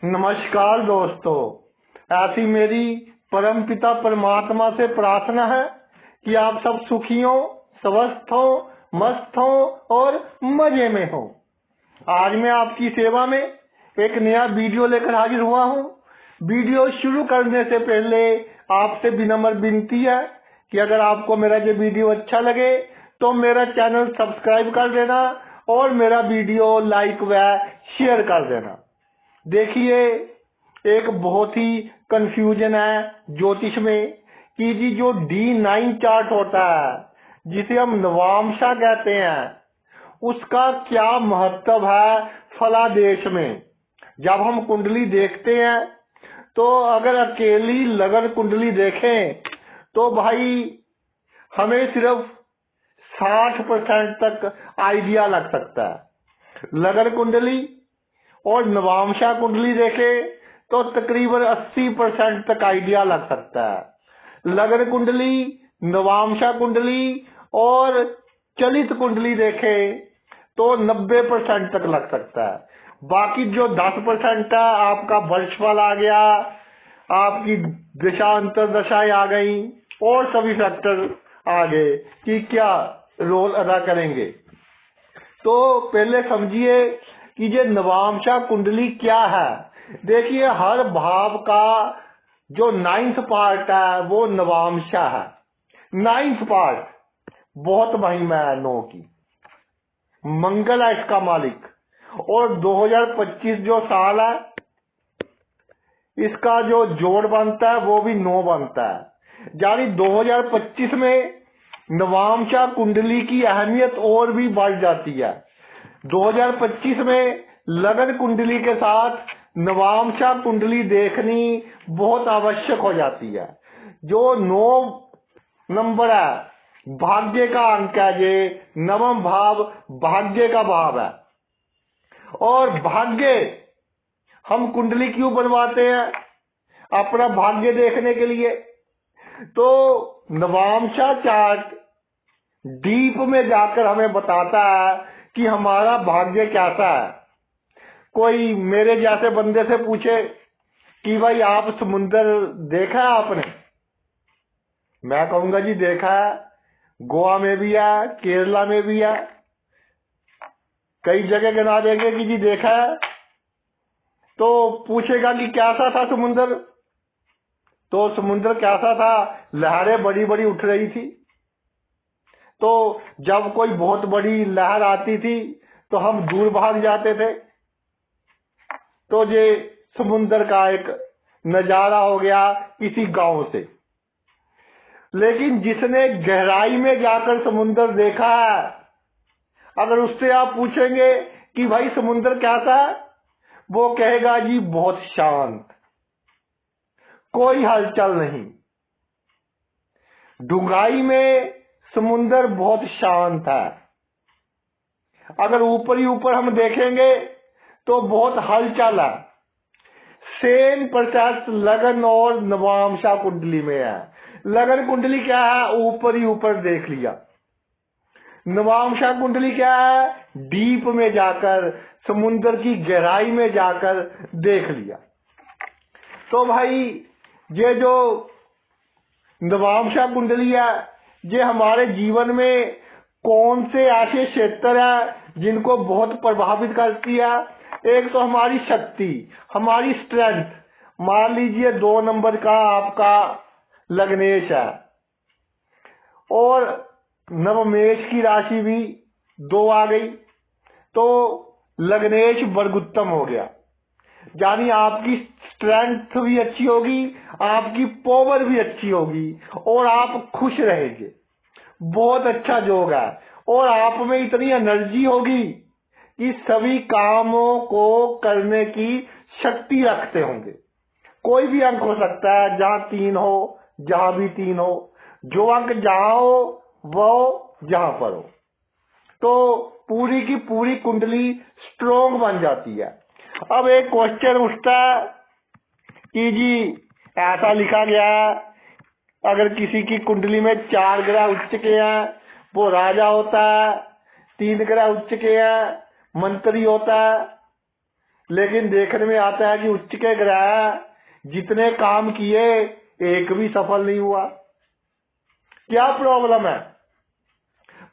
नमस्कार दोस्तों, ऐसी मेरी परम पिता परमात्मा से प्रार्थना है कि आप सब सुखी हो, स्वस्थ हो, मस्त हो और मजे में हो। आज मैं आपकी सेवा में एक नया वीडियो लेकर हाजिर हुआ हूँ। वीडियो शुरू करने से पहले आपसे विनम्र विनती है कि अगर आपको मेरा ये वीडियो अच्छा लगे तो मेरा चैनल सब्सक्राइब कर देना और मेरा वीडियो लाइक व शेयर कर देना। देखिए, एक बहुत ही कंफ्यूजन है ज्योतिष में कि जी जो D9 चार्ट होता है जिसे हम नवांशा कहते हैं, उसका क्या महत्व है फलादेश में। जब हम कुंडली देखते हैं तो अगर अकेली लगन कुंडली देखें तो भाई हमें सिर्फ 60% तक आइडिया लग सकता है। लगन कुंडली और नवांशा कुंडली देखे तो तकरीबन 80% तक आइडिया लग सकता है। लगन कुंडली, नवांशा कुंडली और चलित कुंडली देखे तो 90% तक लग सकता है। बाकी जो 10% है, आपका वर्षफल आ गया, आपकी दशांतर दशाएं आ गई और सभी फैक्टर आ गए कि क्या रोल अदा करेंगे। तो पहले समझिए कि ये नवांशा कुंडली क्या है। देखिए, हर भाव का जो 9th पार्ट है वो नवांशा है। 9th पार्ट बहुत महिमा है 9 की। मंगल है इसका मालिक और 2025 जो साल है इसका जो जोड़ बनता है वो भी 9 बनता है। यानी 2025 में नवांशा कुंडली की अहमियत और भी बढ़ जाती है। 2025 में लगन कुंडली के साथ नवांशा कुंडली देखनी बहुत आवश्यक हो जाती है। जो 9 नंबर है भाग्य का अंक है, ये 9वां भाव भाग्य का भाव है। और भाग्य हम कुंडली क्यों बनवाते हैं? अपना भाग्य देखने के लिए। तो नवांशा चार्ट डीप में जाकर हमें बताता है कि हमारा भाग्य कैसा है। कोई मेरे जैसे बंदे से पूछे कि भाई आप समुंदर देखा है आपने? मैं कहूंगा जी देखा है, गोवा में भी है, केरला में भी है, कई जगह गिना देंगे कि जी देखा है। तो पूछेगा कि कैसा था समुंदर? तो समुंदर कैसा था? लहरें बड़ी बड़ी उठ रही थी। तो जब कोई बहुत बड़ी लहर आती थी तो हम दूर भाग जाते थे। तो ये समुंदर का एक नजारा हो गया किसी गांव से। लेकिन जिसने गहराई में जाकर समुंदर देखा है, अगर उससे आप पूछेंगे कि भाई समुंदर कैसा है, वो कहेगा जी बहुत शांत, कोई हलचल नहीं। डूंघाई में समुंदर बहुत शांत है। अगर ऊपर ही ऊपर हम देखेंगे तो बहुत हलचल है। सेम प्रोसेस लगन और नवांशा कुंडली में है। लगन कुंडली क्या है? ऊपर ही ऊपर देख लिया। नवांशा कुंडली क्या है? डीप में जाकर, समुंदर की गहराई में जाकर देख लिया। तो भाई ये जो नवांशा कुंडली है, ये हमारे जीवन में कौन से ऐसे क्षेत्र है जिनको बहुत प्रभावित करती है? एक तो हमारी शक्ति, हमारी स्ट्रेंथ। मान लीजिए 2 नंबर का आपका लग्नेश है और नवमेश की राशि भी 2 आ गई, तो लग्नेश वर्गोत्तम हो गया। यानी आपकी स्ट्रेंथ भी अच्छी होगी, आपकी पावर भी अच्छी होगी और आप खुश रहेंगे। बहुत अच्छा योग है और आप में इतनी एनर्जी होगी कि सभी कामों को करने की शक्ति रखते होंगे। कोई भी अंक हो सकता है, जहां 3 हो, जहां भी 3 हो, जो अंक जहां हो वो जहां पर हो, तो पूरी की पूरी कुंडली स्ट्रोंग बन जाती है। अब एक क्वेश्चन उठता है कि जी ऐसा लिखा गया है अगर किसी की कुंडली में 4 ग्रह उच्च के हैं वो राजा होता है, 3 ग्रह उच्च के हैं मंत्री होता है, लेकिन देखने में आता है कि उच्च के ग्रह जितने काम किए एक भी सफल नहीं हुआ। क्या प्रॉब्लम है?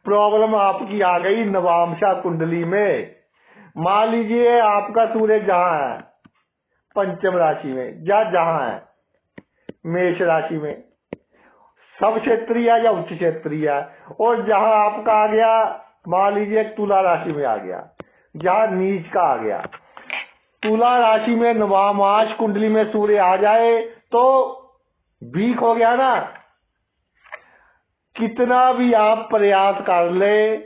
प्रॉब्लम आपकी आ गई नवांशा कुंडली में। मान लीजिए आपका सूर्य जहां है पंचम राशि में, जहां है मेष राशि में, सब क्षेत्रीय या उच्च क्षेत्रीय, और जहां आपका आ गया मान लीजिए तुला राशि में आ गया, जहां नीच का आ गया। तुला राशि में नवामास कुंडली में सूर्य आ जाए तो वीक हो गया ना। कितना भी आप प्रयास कर ले,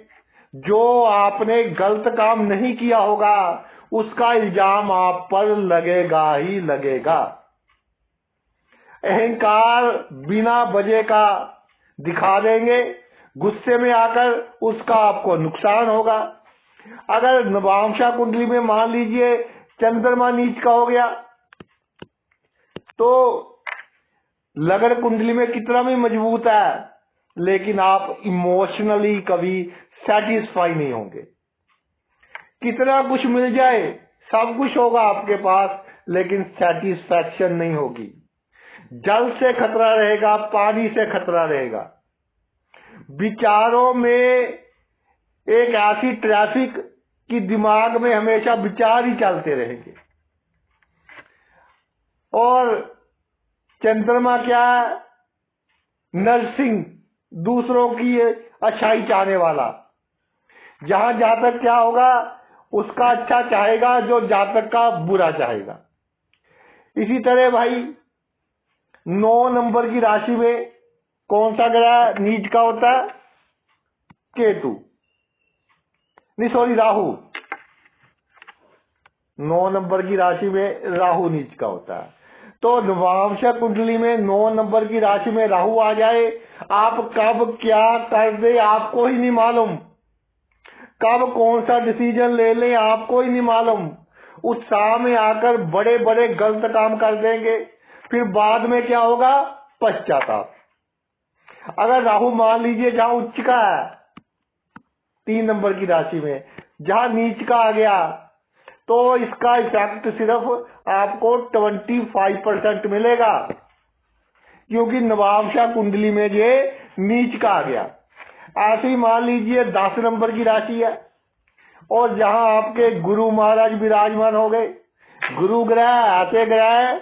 जो आपने गलत काम नहीं किया होगा उसका इल्जाम आप पर लगेगा ही लगेगा। अहंकार बिना वजह का दिखा देंगे, गुस्से में आकर उसका आपको नुकसान होगा। अगर नवांशा कुंडली में मान लीजिए चंद्रमा नीच का हो गया तो लगन कुंडली में कितना भी मजबूत है, लेकिन आप इमोशनली कभी सेटिस्फाई नहीं होंगे। कितना कुछ मिल जाए, सब कुछ होगा आपके पास, लेकिन सेटिस्फैक्शन नहीं होगी। जल से खतरा रहेगा, पानी से खतरा रहेगा। विचारों में एक ऐसी ट्रैफिक कि दिमाग में हमेशा विचार ही चलते रहेंगे। और चंद्रमा क्या है? नर्सिंग, दूसरों की अच्छाई चाहने वाला। जहां जातक क्या होगा उसका अच्छा चाहेगा, जो जातक का बुरा चाहेगा। इसी तरह भाई 9 नंबर की राशि में कौन सा ग्रह नीच का होता है? केतु, नहीं सॉरी राहु। 9 नंबर की राशि में राहु नीच का होता है। तो नवांशा कुंडली में 9 नंबर की राशि में राहु आ जाए, आप कब क्या कर दे आपको ही नहीं मालूम, कब कौन सा डिसीजन ले लें आपको ही नहीं मालूम। उत्साह में आकर बड़े बड़े गलत काम कर देंगे, फिर बाद में क्या होगा? पश्चाताप। अगर राहु मान लीजिए जहां उच्च का है 3 नंबर की राशि में, जहां नीच का आ गया, तो इसका इफेक्ट सिर्फ आपको 25% मिलेगा, क्योंकि नवांशा कुंडली में ये नीच का आ गया। ऐसे ही मान लीजिए 10 नंबर की राशि है और जहां आपके गुरु महाराज विराजमान हो गए। गुरु ग्रह ऐसे ग्रह है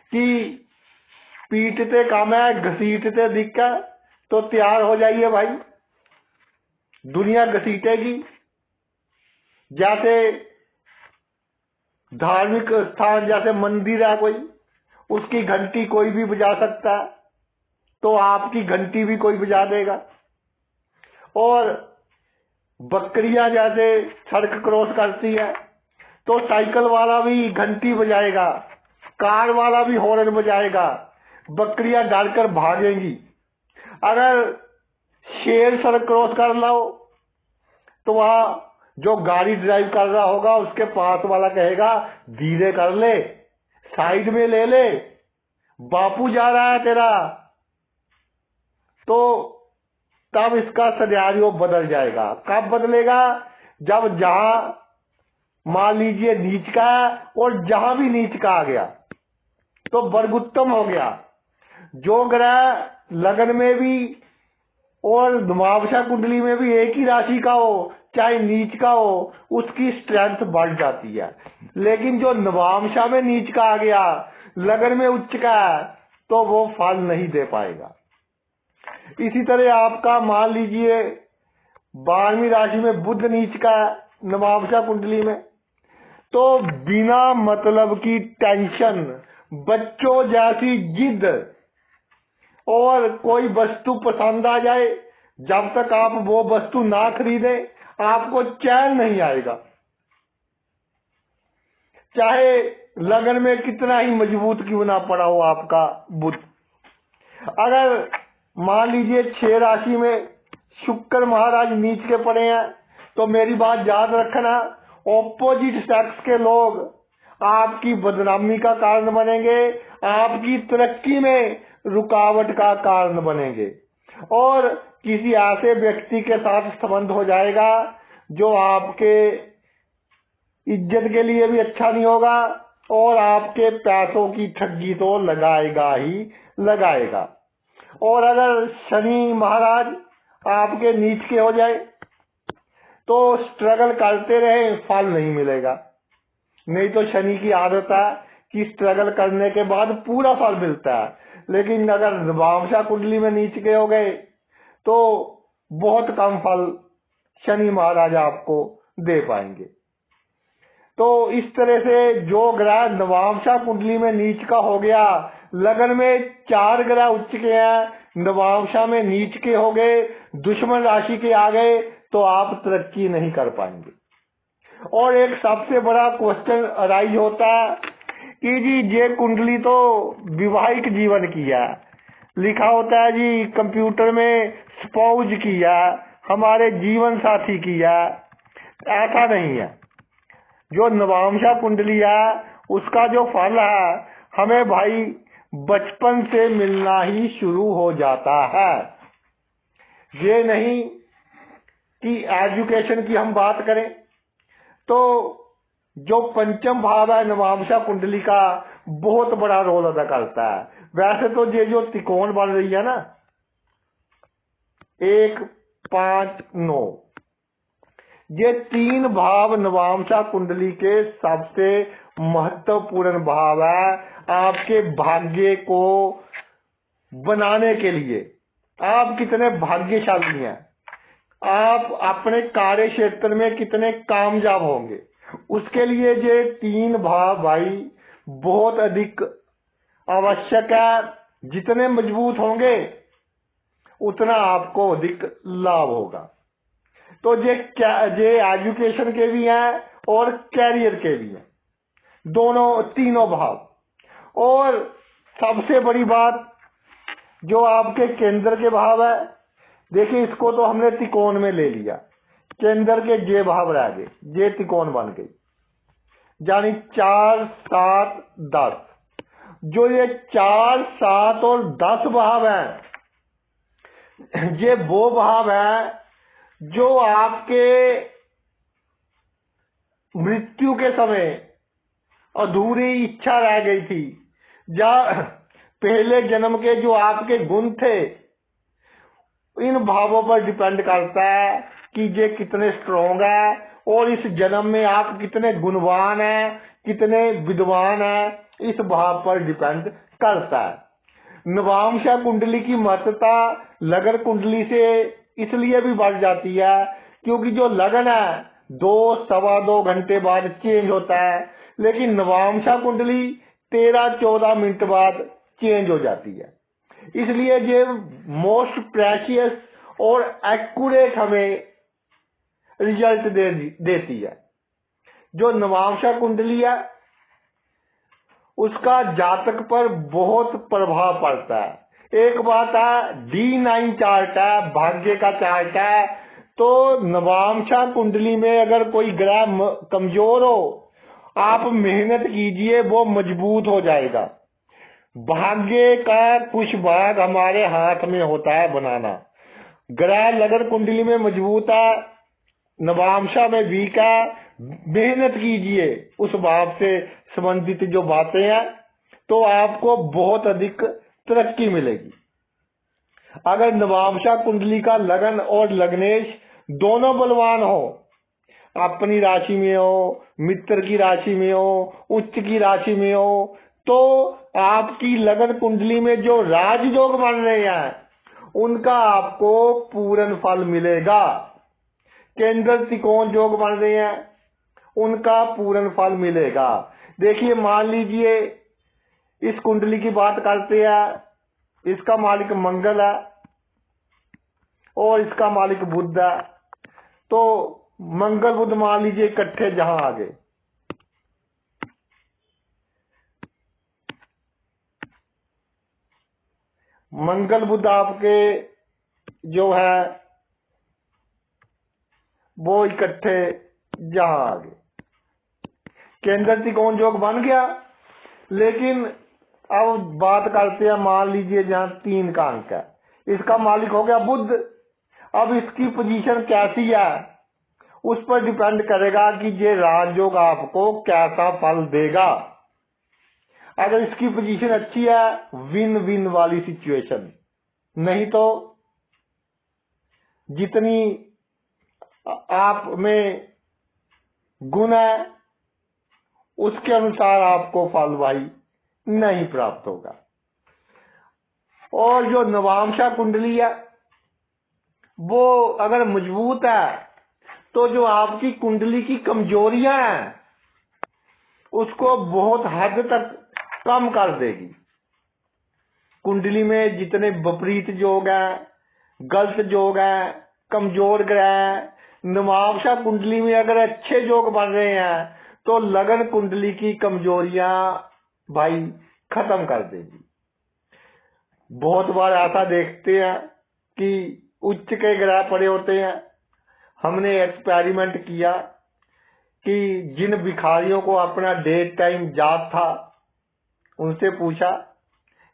कि पीटते काम है, घसीटते दिक्का, तो तैयार हो जाइए भाई, दुनिया घसीटेगी। जैसे धार्मिक स्थान, जैसे मंदिर है कोई, उसकी घंटी कोई भी बजा सकता है, तो आपकी घंटी भी कोई बजा देगा। और बकरियां जैसे सड़क क्रॉस करती है तो साइकिल वाला भी घंटी बजाएगा, कार वाला भी हॉर्न बजाएगा, बकरियां डरकर भागेंगी। अगर शेर सड़क क्रॉस कर लो तो वहां जो गाड़ी ड्राइव कर रहा होगा उसके पास वाला कहेगा धीरे कर ले, साइड में ले ले, बापू जा रहा है तेरा। तो तब इसका सिनेरियो बदल जाएगा। कब बदलेगा? जब जहां मान लीजिए नीच का और जहां भी नीच का आ गया तो वर्गोत्तम हो गया। जो ग्रह लगन में भी और नवांशा कुंडली में भी एक ही राशि का हो, चाहे नीच का हो, उसकी स्ट्रेंथ बढ़ जाती है। लेकिन जो नवांशा में नीच का आ गया, लगन में उच्च का है, तो वो फल नहीं दे पाएगा। इसी तरह आपका मान लीजिए 12वीं राशि में बुध नीच का नवांशा कुंडली में, तो बिना मतलब की टेंशन, बच्चों जैसी जिद, और कोई वस्तु पसंद आ जाए, जब तक आप वो वस्तु ना खरीदे आपको चैन नहीं आएगा। चाहे लगन में कितना ही मजबूत क्यों ना पड़ा हो आपका बुध। अगर मान लीजिए 6 राशि में शुक्र महाराज नीच के पड़े हैं, तो मेरी बात याद रखना, ऑपोजिट सेक्स के लोग आपकी बदनामी का कारण बनेंगे, आपकी तरक्की में रुकावट का कारण बनेंगे, और किसी ऐसे व्यक्ति के साथ संबंध हो जाएगा जो आपके इज्जत के लिए भी अच्छा नहीं होगा और आपके पैसों की ठगी तो लगाएगा ही लगाएगा। और अगर शनि महाराज आपके नीच के हो जाए तो स्ट्रगल करते रहे, फल नहीं मिलेगा। नहीं तो शनि की आदत है कि स्ट्रगल करने के बाद पूरा फल मिलता है, लेकिन अगर नवांशा कुंडली में नीच के हो गए तो बहुत कम फल शनि महाराज आपको दे पाएंगे। तो इस तरह से जो ग्रह नवांशा कुंडली में नीच का हो गया, लगन में 4 ग्रह उच्च के हैं, नवांशा में नीच के हो गए, दुश्मन राशि के आ गए, तो आप तरक्की नहीं कर पाएंगे। और एक सबसे बड़ा क्वेश्चन अराइज होता है कि जी ये कुंडली तो विवाहिक जीवन की है, लिखा होता है जी कंप्यूटर में स्पाउस की है, हमारे जीवन साथी की है। ऐसा नहीं है। जो नवांशा कुंडली है उसका जो फल है हमें भाई बचपन से मिलना ही शुरू हो जाता है। ये नहीं कि एजुकेशन की हम बात करें तो जो पंचम भाव है नवांशा कुंडली का बहुत बड़ा रोल अदा करता है। वैसे तो ये जो त्रिकोण बन रही है ना 1, 5, 9, ये 3 भाव नवांशा कुंडली के सबसे महत्वपूर्ण भाव है आपके भाग्य को बनाने के लिए। आप कितने भाग्यशाली हैं, आप अपने कार्य क्षेत्र में कितने कामयाब होंगे, उसके लिए ये 3 भाव भाई बहुत अधिक आवश्यक है। जितने मजबूत होंगे उतना आपको अधिक लाभ होगा। तो ये एजुकेशन के भी हैं और कैरियर के भी हैं, दोनों तीनों भाव। और सबसे बड़ी बात जो आपके केंद्र के भाव है, देखिए इसको तो हमने त्रिकोण में ले लिया, केंद्र के जे भाव रह गए, जे त्रिकोण बन गई, यानी 4, 7, 10। जो ये 4, 7 और 10 भाव हैं, ये वो भाव है जो आपके मृत्यु के समय अधूरी इच्छा रह गई थी, या पहले जन्म के जो आपके गुण थे, इन भावों पर डिपेंड करता है कि ये कितने स्ट्रॉन्ग है और इस जन्म में आप कितने गुणवान हैं, कितने विद्वान हैं, इस भाव पर डिपेंड करता है। नवांशा कुंडली की महत्ता लगन कुंडली से इसलिए भी बढ़ जाती है क्योंकि जो लगन है 2, सवा 2 घंटे बाद चेंज होता है, लेकिन नवांशा कुंडली 13-14 मिनट बाद चेंज हो जाती है। इसलिए ये मोस्ट प्रेशियस और एक्यूरेट हमें रिजल्ट देती है। जो नवांशा कुंडली है उसका जातक पर बहुत प्रभाव पड़ता है। एक बात है D9 चार्ट है, भाग्य का चार्ट है, तो नवांशा कुंडली में अगर कोई ग्रह कमजोर हो, आप मेहनत कीजिए, वो मजबूत हो जाएगा। भाग्य का कुछ भाग हमारे हाथ में होता है बनाना। ग्रह लगन कुंडली में मजबूत है, नवांशा में वीक है, मेहनत कीजिए उस भाव से संबंधित जो बातें हैं, तो आपको बहुत अधिक तरक्की मिलेगी। अगर नवांशा कुंडली का लगन और लग्नेश दोनों बलवान हो, अपनी राशि में हो, मित्र की राशि में हो, उच्च की राशि में हो, तो आपकी लगन कुंडली में जो राजयोग बन रहे हैं उनका आपको पूर्ण फल मिलेगा। केंद्र त्रिकोण योग बन रहे हैं उनका पूर्ण फल मिलेगा। देखिए मान लीजिए इस कुंडली की बात करते हैं, इसका मालिक मंगल है और इसका मालिक बुध है, तो मंगल बुध मान लीजिए इकट्ठे जहां आ गए, मंगल बुध आपके जो है वो इकट्ठे जहां आ गए, केंद्र त्रिकोण योग बन गया। लेकिन अब बात करते हैं, मान लीजिए जहां 3 का अंक है, इसका मालिक हो गया बुध। अब इसकी पोजीशन कैसी है उस पर डिपेंड करेगा कि ये राजयोग आपको कैसा फल देगा। अगर इसकी पोजीशन अच्छी है, विन विन वाली सिचुएशन, नहीं तो जितनी आप में गुण है उसके अनुसार आपको फल भाई नहीं प्राप्त होगा। और जो नवांशा कुंडली है वो अगर मजबूत है तो जो आपकी कुंडली की कमजोरियां हैं उसको बहुत हद तक कम कर देगी। कुंडली में जितने विपरीत योग हैं, गलत योग हैं, कमजोर ग्रह हैं, नवांशा कुंडली में अगर अच्छे योग बन रहे हैं तो लगन कुंडली की कमजोरियां भाई खत्म कर देगी। बहुत बार ऐसा देखते हैं कि उच्च के ग्रह पड़े होते हैं। हमने एक्सपेरिमेंट किया कि जिन भिखारियों को अपना डेट टाइम याद था उनसे पूछा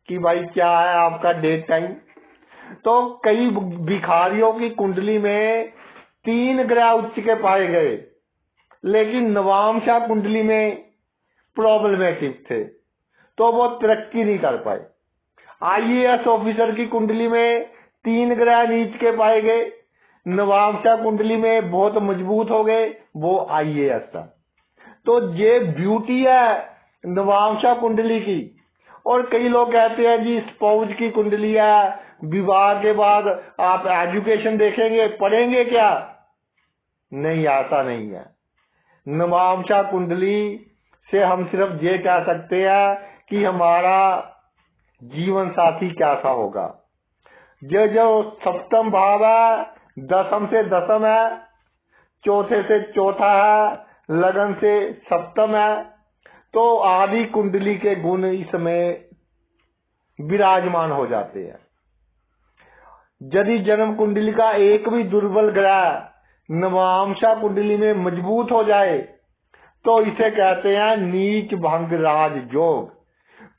कि भाई क्या है आपका डेट टाइम, तो कई भिखारियों की कुंडली में 3 ग्रह उच्च के पाए गए, लेकिन नवांशा कुंडली में प्रॉब्लमेटिक थे तो वो तरक्की नहीं कर पाए। आईएएस ऑफिसर की कुंडली में 3 ग्रह नीच के पाए गए, नवांशा कुंडली में बहुत मजबूत हो गए, वो आईएएस था। तो ये ब्यूटी है नवांशा कुंडली की। और कई लोग कहते हैं जी स्पाउस की कुंडली है, विवाह के बाद आप एजुकेशन देखेंगे, पढ़ेंगे क्या? नहीं, ऐसा नहीं है। नवांशा कुंडली से हम सिर्फ ये कह सकते हैं कि हमारा जीवन साथी कैसा होगा। जो सप्तम भाव है, दसम से दसम है, चौथे से चौथा है, लगन से सप्तम है, तो आदि कुंडली के गुण इसमें विराजमान हो जाते हैं। यदि जन्म कुंडली का एक भी दुर्बल ग्रह नवांशा कुंडली में मजबूत हो जाए तो इसे कहते हैं नीच भंग राज योग।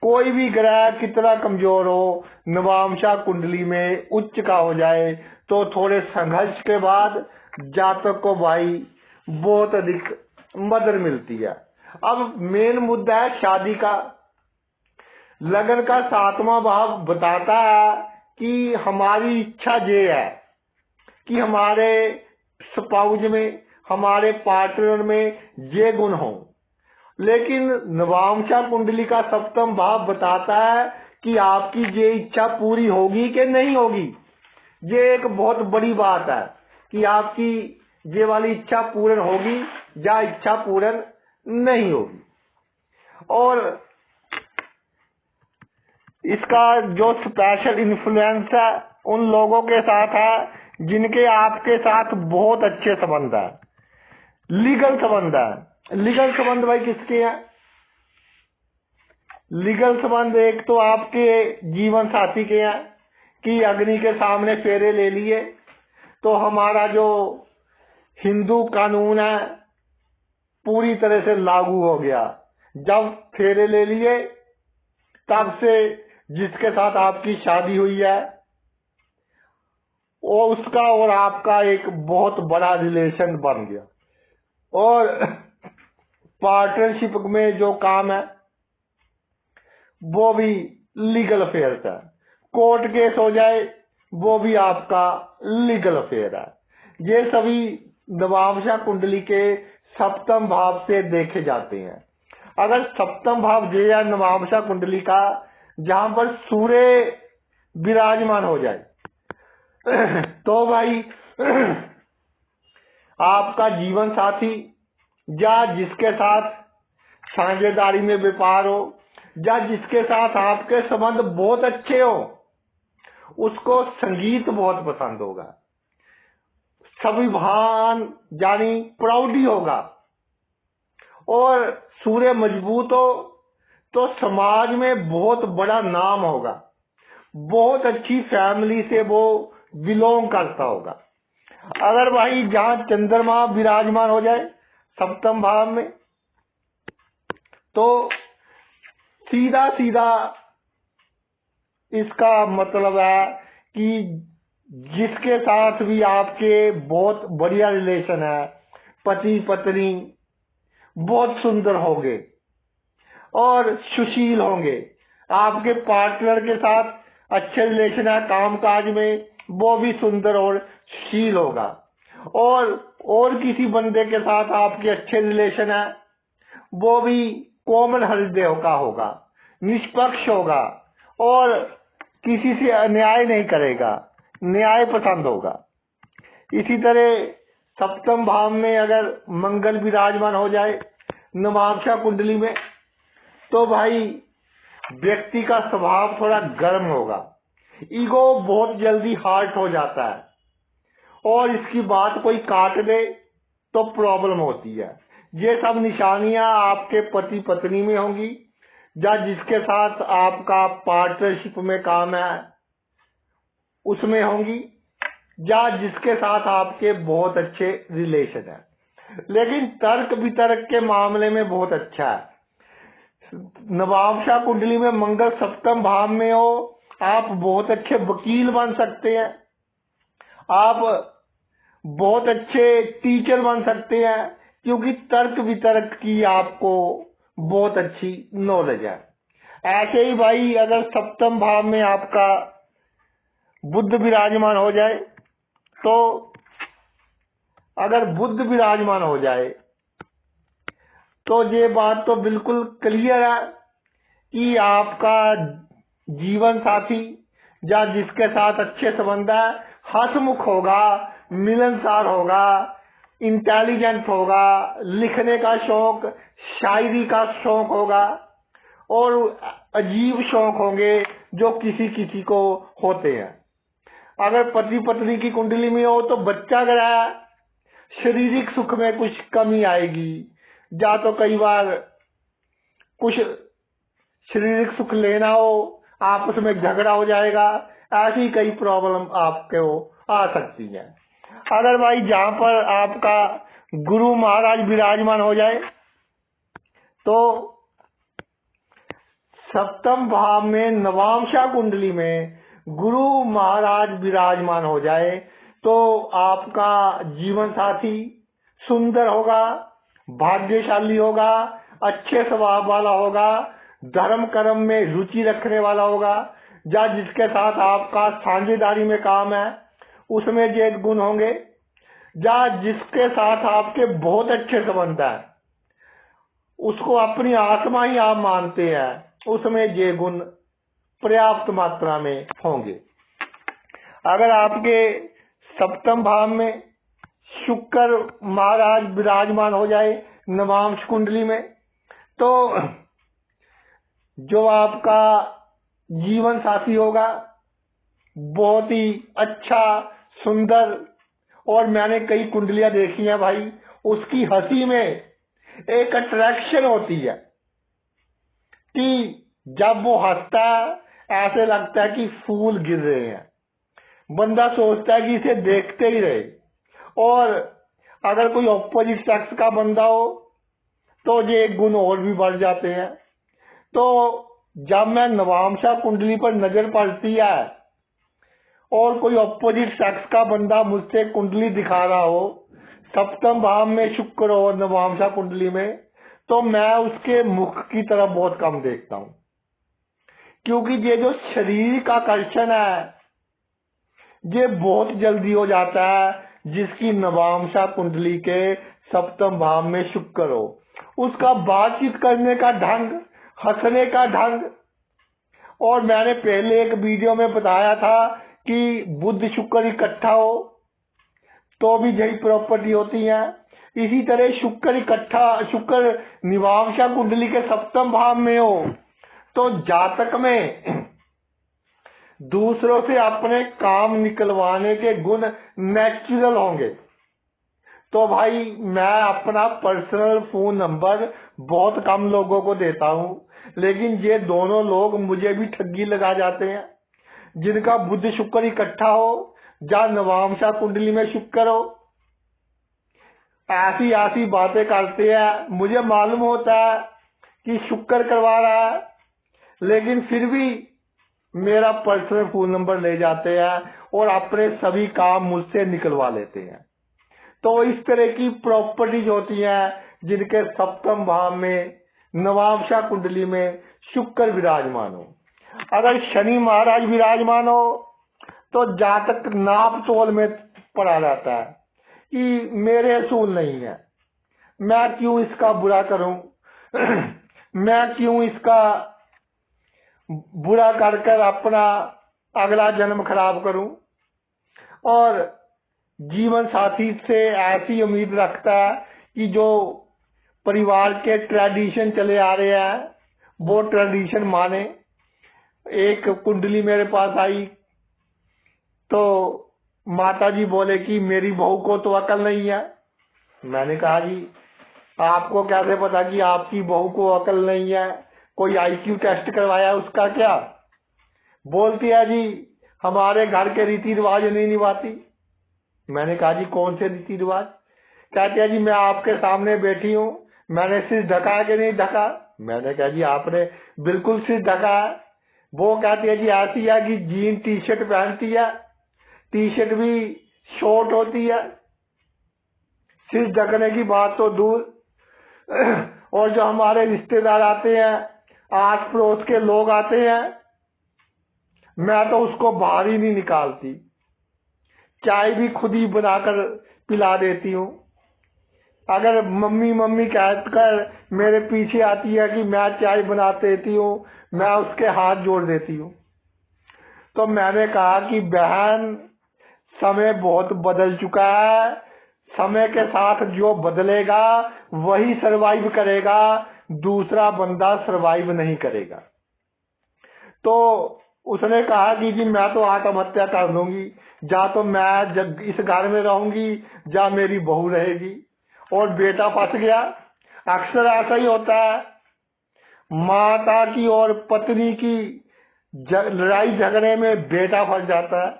कोई भी ग्रह कितना कमजोर हो, नवांशा कुंडली में उच्च का हो जाए तो थोड़े संघर्ष के बाद जातक को भाई बहुत अधिक मदद मिलती है। अब मेन मुद्दा है शादी का। लगन का 7वां भाव बताता है कि हमारी इच्छा ये है कि हमारे स्पाउस में, हमारे पार्टनर में ये गुण हो, लेकिन नवांशा कुंडली का 7वां भाव बताता है कि आपकी ये इच्छा पूरी होगी कि नहीं होगी। ये एक बहुत बड़ी बात है कि आपकी ये वाली इच्छा पूर्ण होगी या इच्छा पूर्ण नहीं होगी। और इसका जो स्पेशल इन्फ्लुएंस है उन लोगों के साथ है जिनके आपके साथ बहुत अच्छे संबंध है, लीगल संबंध है। लीगल संबंध भाई किसके हैं? लीगल संबंध एक तो आपके जीवन साथी के हैं कि अग्नि के सामने फेरे ले लिए तो हमारा जो हिंदू कानून है पूरी तरह से लागू हो गया। जब फेरे ले लिए तब से जिसके साथ आपकी शादी हुई है वो उसका और आपका एक बहुत बड़ा रिलेशन बन गया। और पार्टनरशिप में जो काम है वो भी लीगल अफेयर है। कोर्ट केस हो जाए वो भी आपका लीगल अफेयर है। ये सभी नवांशा कुंडली के 7वें भाव से देखे जाते हैं। अगर 7वां भाव जो है नवांशा कुंडली का जहां पर सूर्य विराजमान हो जाए तो भाई आपका जीवन साथी या जिसके साथ साझेदारी में व्यापार हो या जिसके साथ आपके संबंध बहुत अच्छे हो उसको संगीत बहुत पसंद होगा, स्वाभिमान यानी प्राउडी होगा। और सूर्य मजबूत हो तो समाज में बहुत बड़ा नाम होगा, बहुत अच्छी फैमिली से वो बिलोंग करता होगा। अगर भाई जहां चंद्रमा विराजमान हो जाए 7वें भाव में तो सीधा सीधा इसका मतलब है कि जिसके साथ भी आपके बहुत बढ़िया रिलेशन है, पति पत्नी बहुत सुंदर होंगे और सुशील होंगे। आपके पार्टनर के साथ अच्छे रिलेशन है, कामकाज में वो भी सुंदर और सुशील होगा। और किसी बंदे के साथ आपके अच्छे रिलेशन है, वो भी कोमल हृदय का होगा, निष्पक्ष होगा और किसी से अन्याय नहीं करेगा, न्याय पसंद होगा। इसी तरह सप्तम भाव में अगर मंगल विराजमान हो जाए नवांशा कुंडली में, तो भाई व्यक्ति का स्वभाव थोड़ा गर्म होगा, ईगो बहुत जल्दी हर्ट हो जाता है और इसकी बात कोई काट दे तो प्रॉब्लम होती है। ये सब निशानियां आपके पति पत्नी में होंगी, या जिसके साथ आपका पार्टनरशिप में काम है उसमें होंगी, या जिसके साथ आपके बहुत अच्छे रिलेशन है। लेकिन तर्क वितर्क के मामले में बहुत अच्छा है। नवांशा कुंडली में मंगल सप्तम भाव में हो, आप बहुत अच्छे वकील बन सकते हैं, आप बहुत अच्छे टीचर बन सकते हैं, क्योंकि तर्क वितर्क की आपको बहुत अच्छी नॉलेज है। ऐसे ही भाई अगर सप्तम भाव में आपका बुध विराजमान हो जाए, तो अगर बुध विराजमान हो जाए तो ये बात तो बिल्कुल क्लियर है कि आपका जीवन साथी या जिसके साथ अच्छे संबंध है हंसमुख होगा, मिलनसार होगा, इंटेलिजेंट होगा, लिखने का शौक, शायरी का शौक होगा और अजीब शौक होंगे जो किसी किसी को होते हैं। अगर पति पत्नी की कुंडली में हो तो बच्चा ग्रह, शारीरिक सुख में कुछ कमी आएगी, या तो कई बार कुछ शारीरिक सुख लेना हो आपस में झगड़ा हो जाएगा, ऐसी कई प्रॉब्लम आपको आ सकती है। अगर भाई जहां पर आपका गुरु महाराज विराजमान हो जाए, तो सप्तम भाव में नवांशा कुंडली में गुरु महाराज विराजमान हो जाए, तो आपका जीवन साथी सुंदर होगा, भाग्यशाली होगा, अच्छे स्वभाव वाला होगा, धर्म कर्म में रुचि रखने वाला होगा, या जिसके साथ आपका साझेदारी में काम है उसमें ये गुण होंगे, या जिसके साथ आपके बहुत अच्छे संबंध है, उसको अपनी आत्मा ही आप मानते हैं, उसमें ये गुण पर्याप्त मात्रा में होंगे। अगर आपके सप्तम भाव में शुक्र महाराज विराजमान हो जाए नवांश कुंडली में, तो जो आपका जीवन साथी होगा बहुत ही अच्छा, सुंदर, और मैंने कई कुंडलियां देखी हैं भाई, उसकी हंसी में एक अट्रैक्शन होती है कि जब वो हंसता है ऐसे लगता है कि फूल गिर रहे हैं, बंदा सोचता है कि इसे देखते ही रहे। और अगर कोई ऑपोजिट सेक्स का बंदा हो तो ये गुण और भी बढ़ जाते हैं। तो जब मैं नवांशा कुंडली पर नजर पड़ती है और कोई ऑपोजिट सेक्स का बंदा मुझसे कुंडली दिखा रहा हो, सप्तम भाव में शुक्र हो नवांशा कुंडली में, तो मैं उसके मुख की तरफ बहुत कम देखता हूं, क्योंकि ये जो शरीर का आकर्षण है ये बहुत जल्दी हो जाता है जिसकी नवांशा कुंडली के सप्तम भाव में शुक्र हो। उसका बातचीत करने का ढंग, हंसने का ढंग, और मैंने पहले एक वीडियो में बताया था कि बुध शुक्र इकट्ठा हो तो भी यही प्रॉपर्टी होती है। इसी तरह शुक्र नवांशा कुंडली के सप्तम भाव में हो तो जातक में दूसरों से अपने काम निकलवाने के गुण नेचुरल होंगे। तो भाई मैं अपना पर्सनल फोन नंबर बहुत कम लोगों को देता हूं, लेकिन ये दोनों लोग मुझे भी ठगी लगा जाते हैं, जिनका बुध शुक्र इकट्ठा हो या नवांशा कुंडली में शुक्र हो। ऐसी बातें करते हैं, मुझे मालूम होता है कि शुक्र करवा रहा है, लेकिन फिर भी मेरा पर्सनल फोन नंबर ले जाते हैं और अपने सभी काम मुझसे निकलवा लेते हैं। तो इस तरह की प्रॉपर्टीज होती हैं जिनके सप्तम भाव में नवांशा कुंडली में शुक्र विराजमान हो। अगर शनि महाराज विराजमान हो तो जातक नाप तोल में पड़ा रहता है कि मेरे असूल नहीं है, मैं क्यों इसका बुरा करूं, मैं क्यों इसका बुरा कर कर अपना अगला जन्म खराब करूं। और जीवन साथी से ऐसी उम्मीद रखता है कि जो परिवार के ट्रेडिशन चले आ रहे हैं वो ट्रेडिशन माने। एक कुंडली मेरे पास आई तो माता जी बोले कि मेरी बहू को तो अकल नहीं है। मैंने कहा जी आपको कैसे पता कि आपकी बहू को अकल नहीं है, कोई आईक्यू टेस्ट करवाया उसका क्या। बोलती है जी हमारे घर के रीति रिवाज नहीं निभाती। मैंने कहा जी कौन से रीति रिवाज। कहते हैं जी मैं आपके सामने बैठी हूँ, मैंने सिर ढका कि नहीं ढका। मैंने कहा जी आपने बिल्कुल सिर ढका है। वो कहती है जी ऐसी है कि जीन टी शर्ट पहनती है, टी शर्ट भी शॉर्ट होती है, सिर ढकने की बात तो दूर। और जो हमारे रिश्तेदार आते हैं, आस पड़ोस के लोग आते हैं, मैं तो उसको बाहर ही नहीं निकालती, चाय भी खुद ही बनाकर पिला देती हूँ। अगर मम्मी मम्मी कहकर मेरे पीछे आती है कि मैं चाय बना देती हूँ, मैं उसके हाथ जोड़ देती हूँ। तो मैंने कहा कि बहन समय बहुत बदल चुका है, समय के साथ जो बदलेगा वही सरवाइव करेगा, दूसरा बंदा सरवाइव नहीं करेगा। तो उसने कहा कि जी मैं तो आत्महत्या कर लूंगी, जा तो मैं जब इस घर में रहूंगी जा मेरी बहू रहेगी। और बेटा फंस गया। अक्सर ऐसा ही होता है, माता की और पत्नी की लड़ाई झगड़े में बेटा फंस जाता है।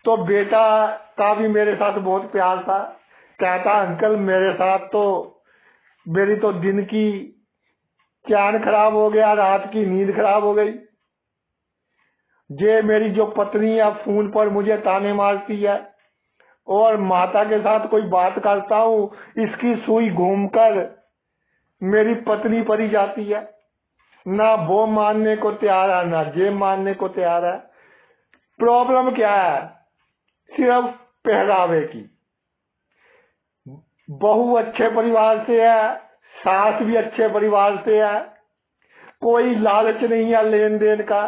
तो बेटा का भी मेरे साथ बहुत प्यार था, कहता अंकल मेरे साथ तो मेरी तो दिन की चैन खराब हो गया, रात की नींद खराब हो गई। ये मेरी जो पत्नी है फोन पर मुझे ताने मारती है और माता के साथ कोई बात करता हूँ इसकी सुई घूमकर मेरी पत्नी पर ही जाती है। ना वो मानने को तैयार है ना ये मानने को तैयार है। प्रॉब्लम क्या है? सिर्फ पहरावे की। बहू अच्छे परिवार से है, सास भी अच्छे परिवार से है, कोई लालच नहीं है लेन देन का,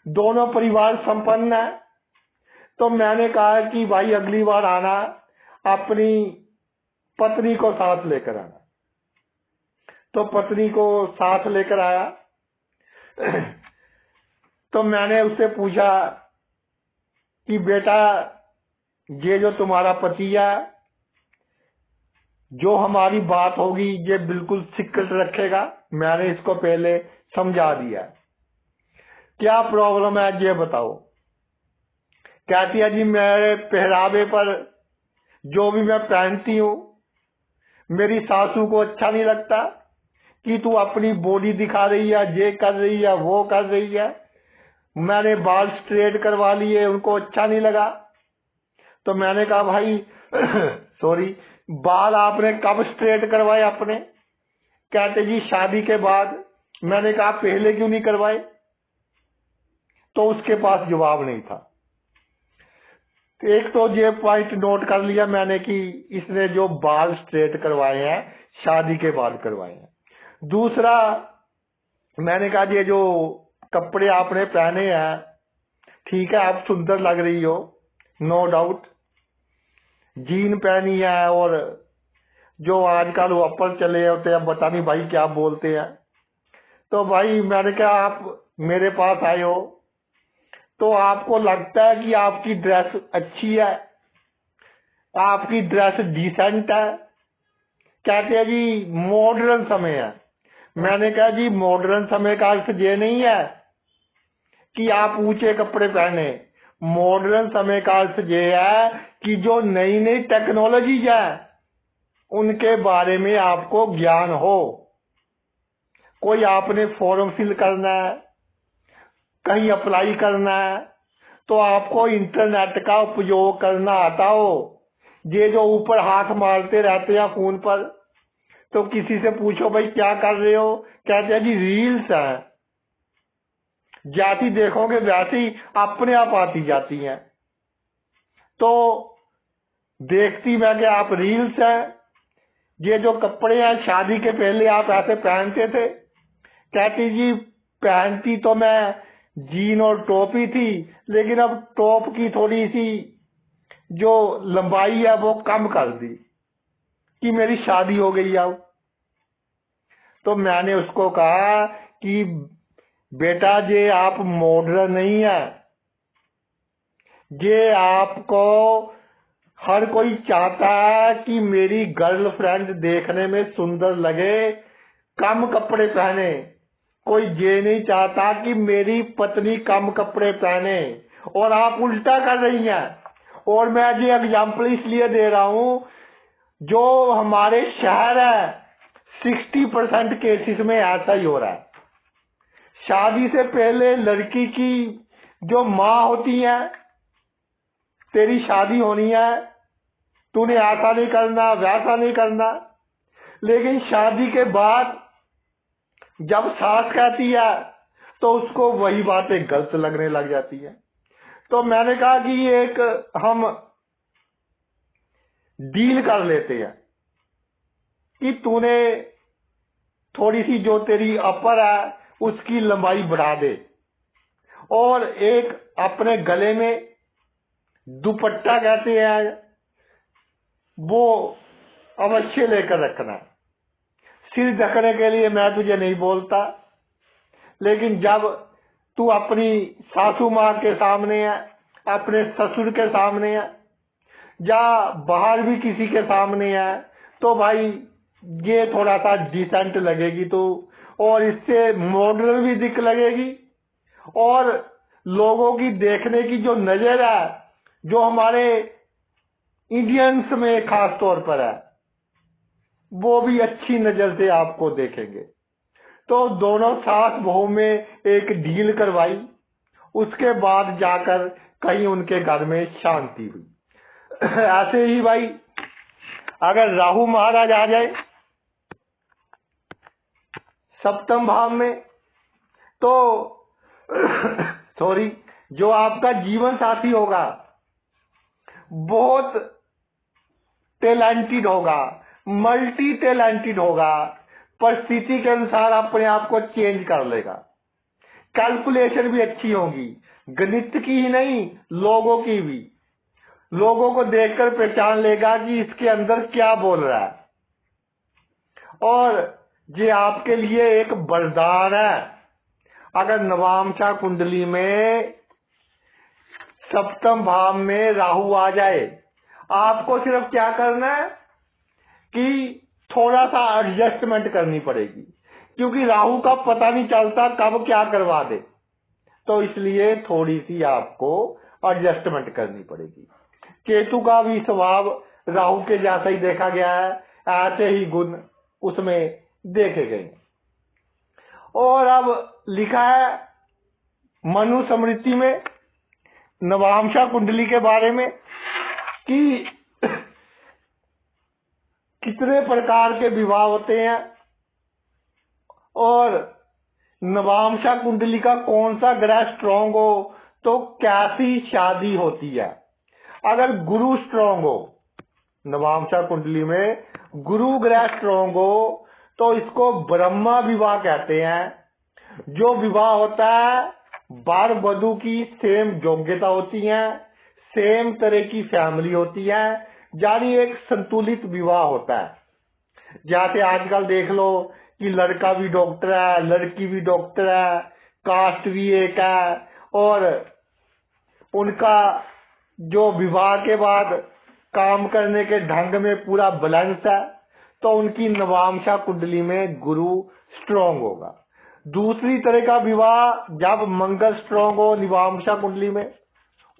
दोनों परिवार संपन्न है। तो मैंने कहा कि भाई अगली बार आना अपनी पत्नी को साथ लेकर आना। तो पत्नी को साथ लेकर आया। तो मैंने उससे पूछा कि बेटा ये जो तुम्हारा पति है, जो हमारी बात होगी ये बिल्कुल सीक्रेट रखेगा। मैंने इसको पहले समझा दिया, क्या प्रॉब्लम है ये बताओ। कहती है जी मेरे पहरावे पर जो भी मैं पहनती हूँ मेरी सासू को अच्छा नहीं लगता कि तू अपनी बॉडी दिखा रही है, ये कर रही है, वो कर रही है। मैंने बाल स्ट्रेट करवा लिए, उनको अच्छा नहीं लगा। तो मैंने कहा भाई सॉरी, बाल आपने कब स्ट्रेट करवाए अपने? कहते जी शादी के बाद। मैंने कहा पहले क्यों नहीं करवाए? तो उसके पास जवाब नहीं था। एक तो ये पॉइंट नोट कर लिया मैंने कि इसने जो बाल स्ट्रेट करवाए हैं शादी के बाद करवाए हैं। दूसरा मैंने कहा ये जो कपड़े आपने पहने हैं ठीक है, आप सुंदर लग रही हो, नो डाउट। जीन पहनी है और जो आजकल वापर चले होते हैं पता नहीं भाई क्या बोलते हैं। तो भाई मैंने कहा आप मेरे पास आए हो तो आपको लगता है कि आपकी ड्रेस अच्छी है, आपकी ड्रेस डिसेंट है। कहते हैं जी मॉडर्न समय है। मैंने कहा जी मॉडर्न समय का अर्थ ये नहीं है कि आप ऊंचे कपड़े पहने। मॉडर्न समय का अर्थ ये है कि जो नई नई टेक्नोलॉजी है उनके बारे में आपको ज्ञान हो। कोई आपने फॉर्म फिल करना है, कहीं अप्लाई करना है, तो आपको इंटरनेट का उपयोग करना आता हो ये जो ऊपर हाथ मारते रहते हैं फोन पर, तो किसी से पूछो भाई क्या कर रहे हो, कहते हैं जी रील्स है। जाती देखोगे वैसे ही अपने आप आती जाती हैं। तो देखती मैं कि आप रील्स है। ये जो कपड़े हैं शादी के पहले आप ऐसे पहनते थे, कहती जी पहनती तो मैं जीन और टॉप ही थी, लेकिन अब टॉप की थोड़ी सी जो लंबाई है वो कम कर दी कि मेरी शादी हो गई अब। तो मैंने उसको कहा कि बेटा ये आप मॉडर्न नहीं है, ये आपको हर कोई चाहता है कि मेरी गर्लफ्रेंड देखने में सुंदर लगे, कम कपड़े पहने। कोई ये नहीं चाहता कि मेरी पत्नी कम कपड़े पहने, और आप उल्टा कर रही हैं। और मैं ये एग्जाम्पल इसलिए दे रहा हूं, जो हमारे शहर है 60% केसेस में ऐसा ही हो रहा है। शादी से पहले लड़की की जो माँ होती है, तेरी शादी होनी है, तूने ऐसा नहीं करना वैसा नहीं करना, लेकिन शादी के बाद जब सास कहती है तो उसको वही बातें गलत लगने लग जाती है। तो मैंने कहा कि ये एक हम डील कर लेते हैं कि तूने थोड़ी सी जो तेरी अपर है उसकी लंबाई बढ़ा दे, और एक अपने गले में दुपट्टा कहते हैं वो अवश्य लेकर रखना। सिर ढकने के लिए मैं तुझे नहीं बोलता, लेकिन जब तू अपनी सासू माँ के सामने है, अपने ससुर के सामने है, या बाहर भी किसी के सामने है, तो भाई ये थोड़ा सा डिसेंट लगेगी तू, और इससे मॉडर्न भी दिख लगेगी। और लोगों की देखने की जो नजर है, जो हमारे इंडियंस में खास तौर पर है, वो भी अच्छी नजर से आपको देखेंगे। तो दोनों सास बहू में एक डील करवाई, उसके बाद जाकर कहीं उनके घर में शांति हुई। ऐसे ही भाई अगर राहु महाराज आ जाए सप्तम भाव में, तो सॉरी, जो आपका जीवन साथी होगा बहुत टैलेंटेड होगा, मल्टी टैलेंटेड होगा, परिस्थिति के अनुसार अपने आप को चेंज कर लेगा। कैलकुलेशन भी अच्छी होगी, गणित की ही नहीं लोगों की भी। लोगों को देखकर पहचान लेगा कि इसके अंदर क्या बोल रहा है। और ये आपके लिए एक वरदान है। अगर नवामशा कुंडली में सप्तम भाव में राहु आ जाए, आपको सिर्फ क्या करना है कि थोड़ा सा एडजस्टमेंट करनी पड़ेगी, क्योंकि राहु का पता नहीं चलता कब क्या करवा दे। तो इसलिए थोड़ी सी आपको एडजस्टमेंट करनी पड़ेगी। केतु का भी स्वभाव राहु के जैसा ही देखा गया है, ऐसे ही गुण उसमें देखे गए। और अब लिखा है मनु स्मृति में नवामशा कुंडली के बारे में कि कितने प्रकार के विवाह होते हैं, और नवामशा कुंडली का कौन सा ग्रह स्ट्रांग हो तो कैसी शादी होती है। अगर गुरु स्ट्रांग हो, नवामशा कुंडली में गुरु ग्रह स्ट्रांग हो, तो इसको ब्रह्मा विवाह कहते हैं। जो विवाह होता है वर वधू की सेम योग्यता होती है, सेम तरह की फैमिली होती है, यानी एक संतुलित विवाह होता है। जैसे आजकल देख लो कि लड़का भी डॉक्टर है, लड़की भी डॉक्टर है, कास्ट भी एक है, और उनका जो विवाह के बाद काम करने के ढंग में पूरा बैलेंस है, तो उनकी नवामशा कुंडली में गुरु स्ट्रांग होगा। दूसरी तरह का विवाह जब मंगल स्ट्रांग हो नवामशा कुंडली में,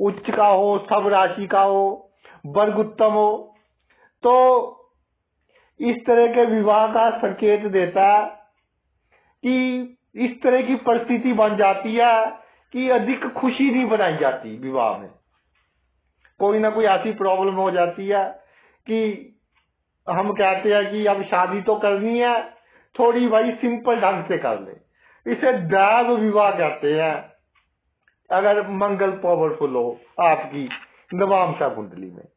उच्च का हो, सब राशि का हो, वर्ग उत्तम हो, तो इस तरह के विवाह का संकेत देता है कि इस तरह की परिस्थिति बन जाती है कि अधिक खुशी नहीं बनाई जाती विवाह में, कोई ना कोई ऐसी प्रॉब्लम हो जाती है कि हम कहते हैं कि अब शादी तो करनी है, थोड़ी भाई सिंपल ढंग से कर ले, इसे दैव विवाह कहते हैं। अगर मंगल पावरफुल हो आपकी नवांशा कुंडली में,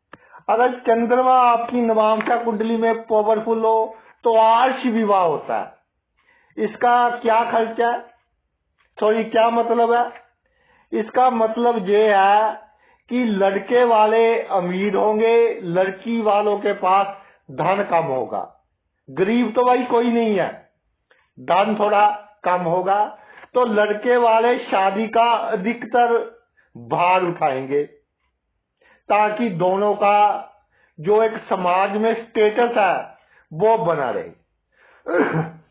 अगर चंद्रमा आपकी नवांशा कुंडली में पावरफुल हो तो आर्ष विवाह होता है। इसका क्या खर्चा है, सॉरी क्या मतलब है? इसका मतलब ये है कि लड़के वाले अमीर होंगे, लड़की वालों के पास धन कम होगा। गरीब तो भाई कोई नहीं है, धन थोड़ा कम होगा, तो लड़के वाले शादी का अधिकतर भार उठाएंगे ताकि दोनों का जो एक समाज में स्टेटस है वो बना रहे।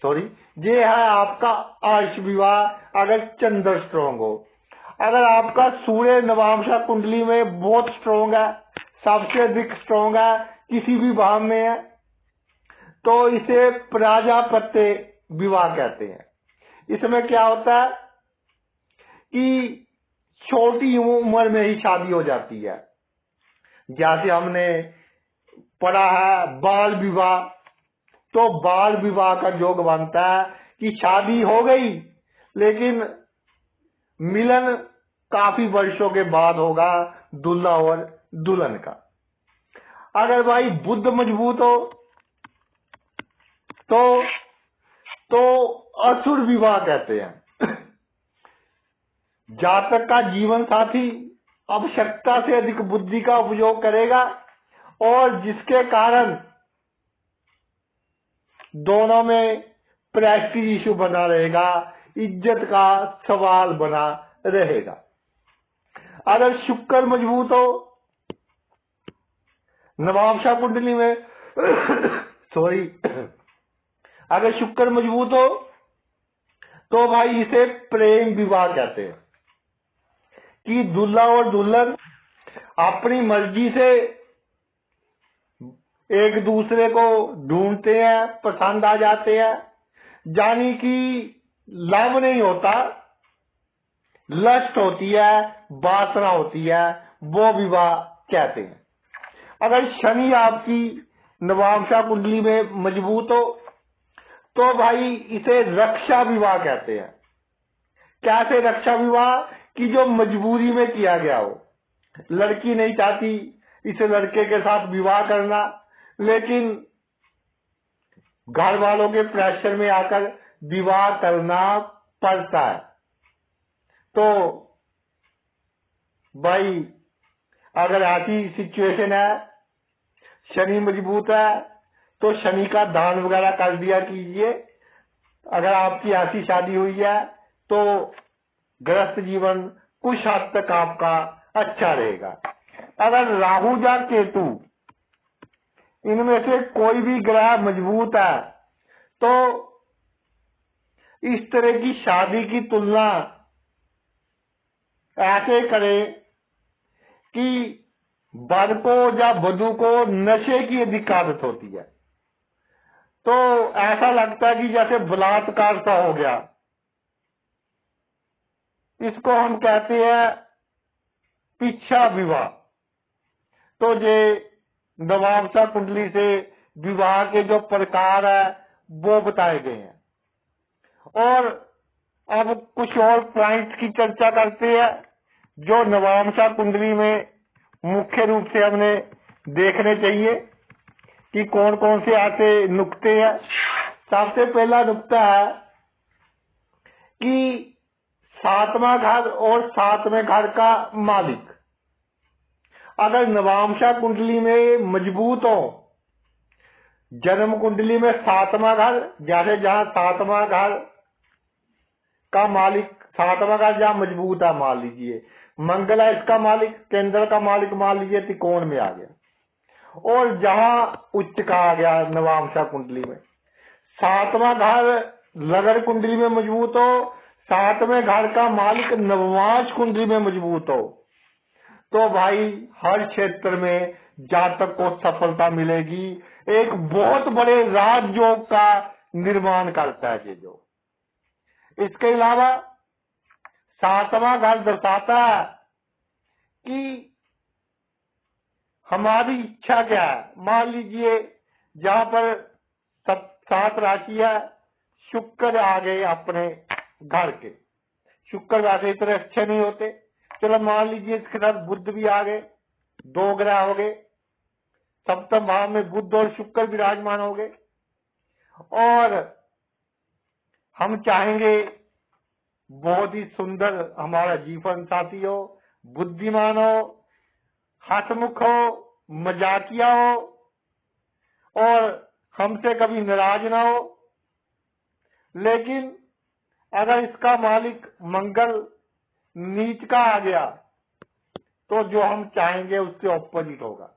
सॉरी, ये है आपका आर्ष विवाह अगर चंद्र स्ट्रोंग हो। अगर आपका सूर्य नवांशा कुंडली में बहुत स्ट्रोंग है, सबसे अधिक स्ट्रोंग है, किसी भी भाव में है, तो इसे प्राजापत्य विवाह कहते हैं। इसमें क्या होता है कि छोटी उम्र में ही शादी हो जाती है। जैसे हमने पढ़ा है बाल विवाह, तो बाल विवाह का योग बनता है कि शादी हो गई लेकिन मिलन काफी वर्षों के बाद होगा दूल्हा और दुल्हन का। अगर भाई बुध मजबूत हो तो असुर विवाह कहते हैं। जातक का जीवन साथी आवश्यकता से अधिक बुद्धि का उपयोग करेगा और जिसके कारण दोनों में प्रेस्टीज इशू बना रहेगा, इज्जत का सवाल बना रहेगा। अगर शुक्र मजबूत हो नवांशा कुंडली में सॉरी अगर शुक्र मजबूत हो तो भाई इसे प्रेम विवाह कहते हैं कि दूल्हा और दुल्हन अपनी मर्जी से एक दूसरे को ढूंढते हैं, पसंद आ जाते हैं, यानी कि लव नहीं होता, लस्ट होती है, वासना होती है, वो विवाह कहते हैं। अगर शनि आपकी नवांशा कुंडली में मजबूत हो तो भाई इसे रक्षा विवाह कहते हैं। कैसे रक्षा विवाह? कि जो मजबूरी में किया गया हो, लड़की नहीं चाहती इसे लड़के के साथ विवाह करना, लेकिन घर वालों के प्रेशर में आकर विवाह करना पड़ता है। तो भाई अगर ऐसी सिचुएशन है, शनि मजबूत है, तो शनि का दान वगैरह कर दिया कीजिए। अगर आपकी ऐसी शादी हुई है तो गृहस्थ जीवन कुछ हद तक आपका अच्छा रहेगा। अगर राहु या केतु इनमें से कोई भी ग्रह मजबूत है तो इस तरह की शादी की तुलना ऐसे करें कि वर को या वधू को नशे की अधिक आदत होती है, तो ऐसा लगता है कि जैसे बलात्कार सा हो गया। इसको हम कहते हैं पिच्छा विवाह। तो ये नवांशा कुंडली से विवाह के जो प्रकार है वो बताए गए हैं। और अब कुछ और पॉइंट की चर्चा करते हैं जो नवांशा कुंडली में मुख्य रूप से हमने देखने चाहिए कि कौन कौन से ऐसे नुक्ते हैं। सबसे पहला नुक्ता है कि सातवां घर और सातवें घर का मालिक अगर नवांशा कुंडली में मजबूत हो, जन्म कुंडली में सातवां घर, जैसे जहां सातवां घर का मालिक, सातवां घर जहां मजबूत है, मान लीजिए मंगल है इसका मालिक, केंद्र का मालिक मान लीजिए त्रिकोण में आ गया, और जहां उच्च का आ गया नवांशा कुंडली में, सातवां घर लगड़ कुंडली में मजबूत हो, सातवें घर का मालिक नवांश कुंडली में मजबूत हो, तो भाई हर क्षेत्र में जातक को सफलता मिलेगी। एक बहुत बड़े राजयोग का निर्माण करता है ये जो। इसके अलावा सातवां घर दर्शाता है कि हमारी इच्छा क्या है। मान लीजिए जहाँ पर सब 7 राशि है, शुक्र आ गए अपने घर के, शुक्र वैसे इतने अच्छे नहीं होते, चलो मान लीजिए इसके साथ बुध भी आ गए, 2 ग्रह हो गए, सप्तम भाव में बुध और शुक्र विराजमान हो गए, और हम चाहेंगे बहुत ही सुंदर हमारा जीवन साथी हो, बुद्धिमान हो, हंसमुख हो, मजाकिया हो और हमसे कभी नाराज ना हो। लेकिन अगर इसका मालिक मंगल नीच का आ गया तो जो हम चाहेंगे उसके ऑपोजिट होगा।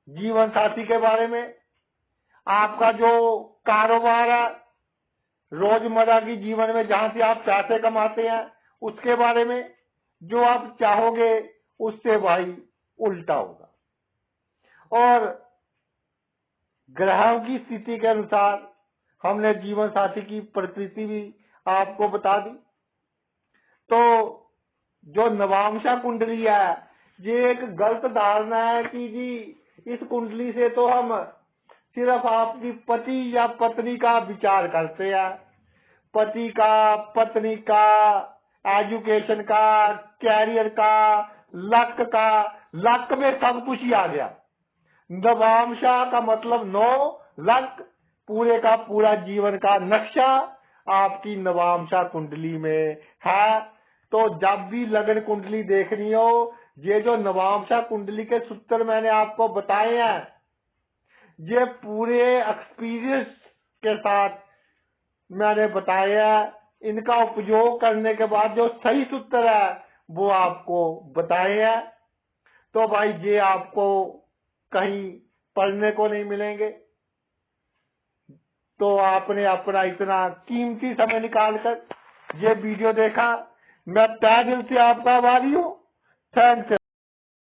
जीवन साथी के बारे में, आपका जो कारोबार है, रोजमर्रा की जीवन में जहां से आप पैसे कमाते हैं, उसके बारे में जो आप चाहोगे उससे भाई उल्टा होगा। और ग्रहों की स्थिति के अनुसार हमने जीवन साथी की प्रकृति भी आपको बता दी। तो जो नवांशा कुंडली है, ये एक गलत धारणा है कि जी इस कुंडली से तो हम सिर्फ आपकी पति या पत्नी का विचार करते हैं, पति का, पत्नी का, एजुकेशन का, कैरियर का, लक में सब कुछ ही आ गया। नवांशा का मतलब 9 लक, पूरे का पूरा जीवन का नक्शा आपकी नवांशा कुंडली में है। तो जब भी लगन कुंडली देखनी हो, ये जो नवांशा कुंडली के सूत्र मैंने आपको बताए हैं, ये पूरे एक्सपीरियंस के साथ मैंने बताया, इनका उपयोग करने के बाद जो सही सूत्र है वो आपको बताए हैं। तो भाई ये आपको कहीं पढ़ने को नहीं मिलेंगे। तो आपने अपना इतना कीमती समय निकालकर ये वीडियो देखा, मैं तहे दिल से आपका आभारी हूँ। थैंक्स।